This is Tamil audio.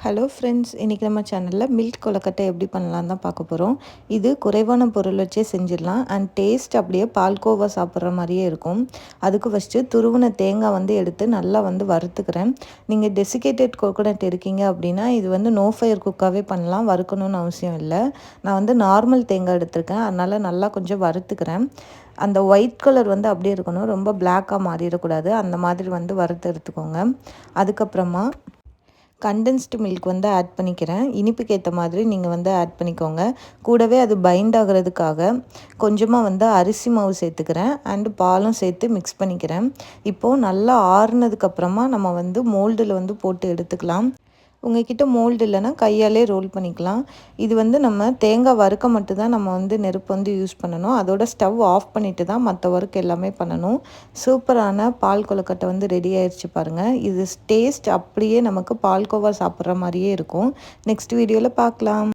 ஹலோ ஃப்ரெண்ட்ஸ், இன்றைக்கி நம்ம சேனலில் மில்க் கொழுக்கட்டை எப்படி பண்ணலான்னு தான் பார்க்க போகிறோம். இது குறைவான பொருள் வச்சே செஞ்சிடலாம். அண்ட் டேஸ்ட் அப்படியே பால்கோவா சாப்பிட்ற மாதிரியே இருக்கும். அதுக்கு ஃபஸ்ட்டு துருவின தேங்காய் எடுத்து நல்லா வறுத்துக்கிறேன். நீங்கள் டெசிகேட்டட் கோகோனட் இருக்கீங்க அப்படின்னா இது நோ ஃபயர் குக்காகவே பண்ணலாம், வறுக்கணும்னு அவசியம் இல்லை. நான் நார்மல் தேங்காய் எடுத்திருக்கேன், அதனால் நல்லா கொஞ்சம் வறுத்துக்கிறேன். அந்த ஒயிட் கலர் அப்படியே இருக்கணும், ரொம்ப பிளாக்காக மாறிடக்கூடாது. அந்த மாதிரி வறுத்து எடுத்துக்கோங்க. அதுக்கப்புறமா கண்டென்ஸ்டு மில்க் ஆட் பண்ணிக்கிறேன். இனிப்புக்கு ஏற்ற மாதிரி நீங்கள் ஆட் பண்ணிக்கோங்க. கூடவே அது பைண்ட் ஆகிறதுக்காக கொஞ்சமாக அரிசி மாவு சேர்த்துக்கிறேன். அண்டு பாலும் சேர்த்து மிக்ஸ் பண்ணிக்கிறேன். இப்போது நல்லா ஆறுனதுக்கப்புறமா நம்ம மோல்டில் போட்டு எடுத்துக்கலாம். உங்கள்கிட்ட மோல்டு இல்லைன்னா கையாலே ரோல் பண்ணிக்கலாம். இது நம்ம தேங்காய் வறுக்க மட்டும்தான் நம்ம நெருப்பு யூஸ் பண்ணணும். அதோட ஸ்டவ் ஆஃப் பண்ணிவிட்டு தான் மற்ற ஒர்க் எல்லாமே பண்ணணும். சூப்பரான பால் கொழுக்கட்டை ரெடி ஆயிடுச்சு பாருங்கள். இது டேஸ்ட் அப்படியே நமக்கு பால்கோவா சாப்பிட்ற மாதிரியே இருக்கும். நெக்ஸ்ட் வீடியோவில் பார்க்கலாம்.